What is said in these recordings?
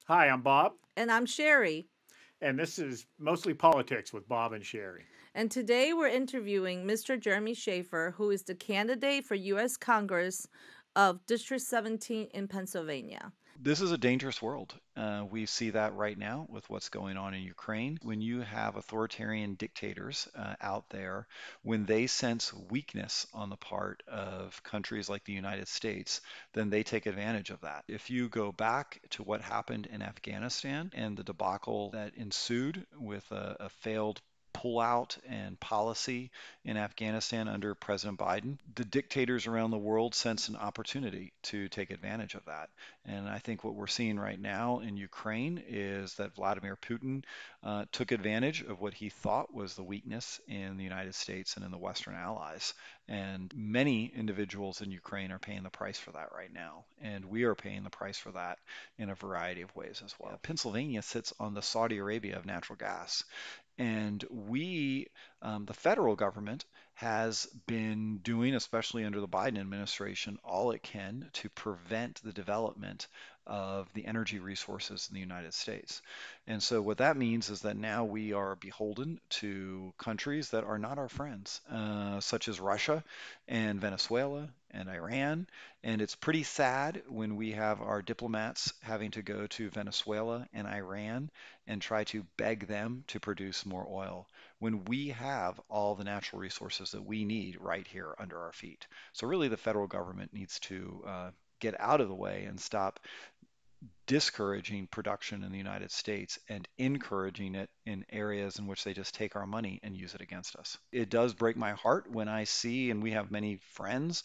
Hi, I'm Bob, And I'm Sherry. and this is mostly politics with Bob and Sherry. And today we're interviewing Mr. Jeremy Shaffer, who is the candidate for U.S. Congress of District 17 in Pennsylvania. This is a dangerous world. We see that right now with what's going on in Ukraine. When you have authoritarian dictators out there, when they sense weakness on the part of countries like the United States, then they take advantage of that. If you go back to what happened in Afghanistan and the debacle that ensued with a failed pullout and policy in Afghanistan under President Biden, the dictators around the world sense an opportunity to take advantage of that. And I think what we're seeing right now in Ukraine is that Vladimir Putin took advantage of what he thought was the weakness in the United States and in the Western allies. And many individuals in Ukraine are paying the price for that right now. And we are paying the price for that in a variety of ways as well. Pennsylvania sits on the Saudi Arabia of natural gas. And the federal government, has been doing, especially under the Biden administration, all it can to prevent the development of the energy resources in the United States. And so what that means is that now we are beholden to countries that are not our friends, such as Russia and Venezuela and Iran. And it's pretty sad when we have our diplomats having to go to Venezuela and Iran and try to beg them to produce more oil when we have all the natural resources that we need right here under our feet. So really the federal government needs to get out of the way and stop discouraging production in the United States and encouraging it in areas in which they just take our money and use it against us. It does break my heart when I see, and we have many friends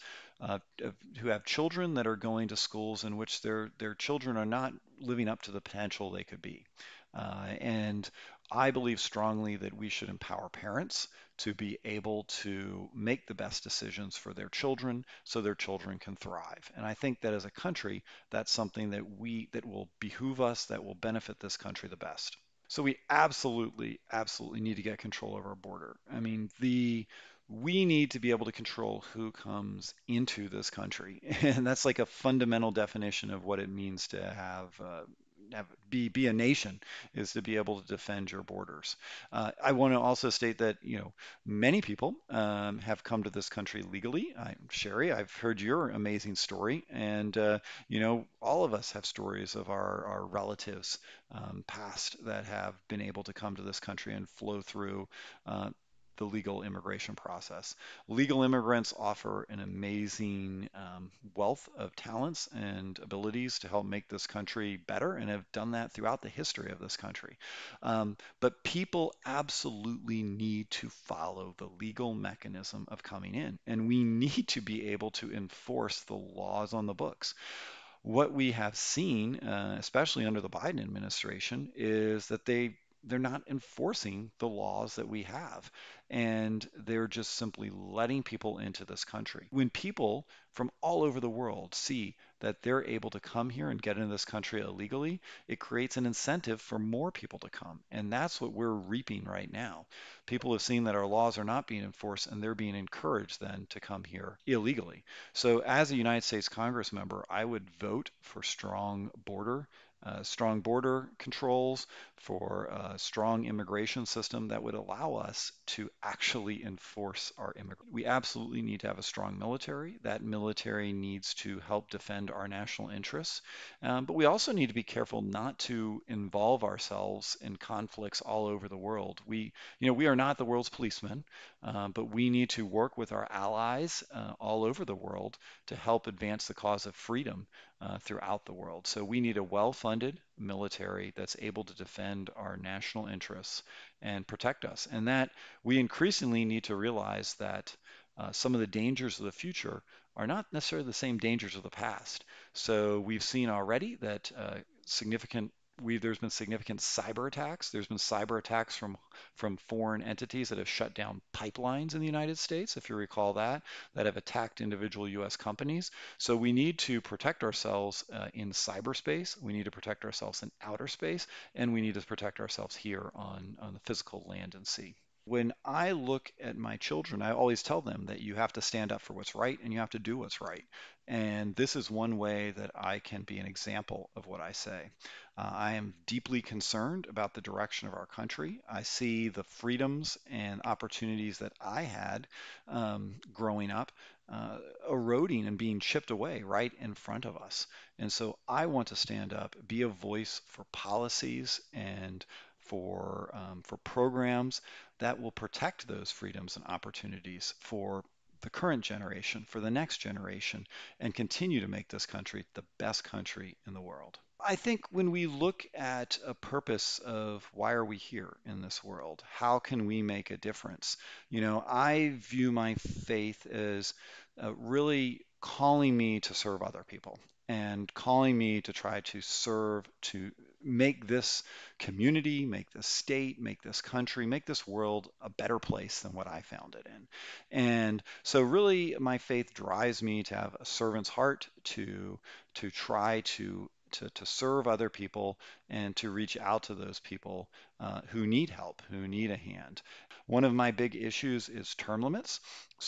who have children that are going to schools in which their children are not living up to the potential they could be. And I believe strongly that we should empower parents to be able to make the best decisions for their children so their children can thrive. And I think that as a country, that's something that will behoove us, that will benefit this country the best. So we absolutely need to get control of our border. I mean, the we need to be able to control who comes into this country, and that's like a fundamental definition of what it means to be a nation, is to be able to defend your borders. I want to also state that many people have come to this country legally. Sherry, I've heard your amazing story, and all of us have stories of our relatives past that have been able to come to this country and flow through uh, the legal immigration process. Legal immigrants offer an amazing wealth of talents and abilities to help make this country better and have done that throughout the history of this country. But people absolutely need to follow the legal mechanism of coming in, and we need to be able to enforce the laws on the books. What we have seen, especially under the Biden administration, is that they're not enforcing the laws that we have, and they're just simply letting people into this country. When people from all over the world see that they're able to come here and get into this country illegally, it creates an incentive for more people to come. And that's what we're reaping right now. People have seen that our laws are not being enforced, and they're being encouraged then to come here illegally. So, as a United States Congress member, I would vote for strong border controls, for a strong immigration system that would allow us to actually enforce our immigration. We absolutely need to have a strong military. That military needs to help defend our national interests. But we also need to be careful not to involve ourselves in conflicts all over the world. We are not the world's policemen, but we need to work with our allies all over the world to help advance the cause of freedom throughout the world. So we need a well-funded military that's able to defend our national interests and protect us. And that we increasingly need to realize that some of the dangers of the future are not necessarily the same dangers of the past. So we've seen already that significant there's been significant cyber attacks. There's been cyber attacks from foreign entities that have shut down pipelines in the United States, if you recall that have attacked individual U.S. companies. So we need to protect ourselves in cyberspace. We need to protect ourselves in outer space, and we need to protect ourselves here on the physical land and sea. When I look at my children, I always tell them that you have to stand up for what's right and you have to do what's right. And this is one way that I can be an example of what I say. I am deeply concerned about the direction of our country. I see the freedoms and opportunities that I had growing up uh, eroding and being chipped away right in front of us. And so I want to stand up, be a voice for policies and for programs that will protect those freedoms and opportunities for the current generation, for the next generation, and continue to make this country the best country in the world. I think when we look at a purpose of why are we here in this world, how can we make a difference? I view my faith as really calling me to serve other people and calling me to try to serve, to make this community, make this state, make this country, make this world a better place than what I found it in. And so really my faith drives me to have a servant's heart, to try to serve other people and to reach out to those people who need help, who need a hand. One of my big issues is term limits,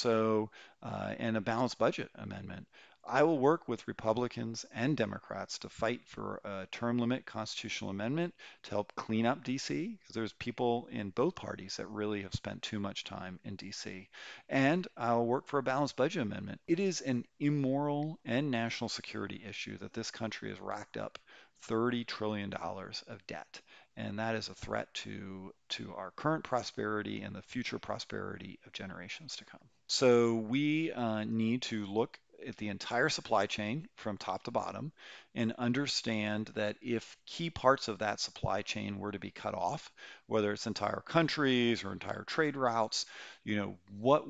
and a balanced budget amendment. I will work with Republicans and Democrats to fight for a term limit constitutional amendment to help clean up DC, because there's people in both parties that really have spent too much time in DC. And I'll work for a balanced budget amendment. It is an immoral and national security issue that this country has racked up $30 trillion of debt. And that is a threat to our current prosperity and the future prosperity of generations to come. So we need to look at the entire supply chain from top to bottom and understand that if key parts of that supply chain were to be cut off, whether it's entire countries or entire trade routes, what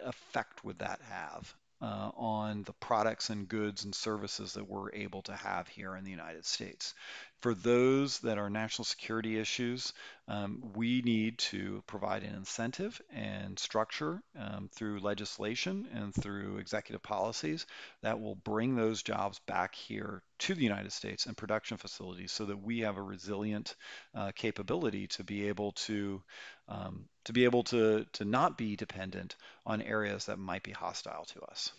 effect would that have on the products and goods and services that we're able to have here in the United States? For those that are national security issues, we need to provide an incentive and structure through legislation and through executive policies that will bring those jobs back here to the United States and production facilities so that we have a resilient capability to be able to not be dependent on areas that might be hostile to us.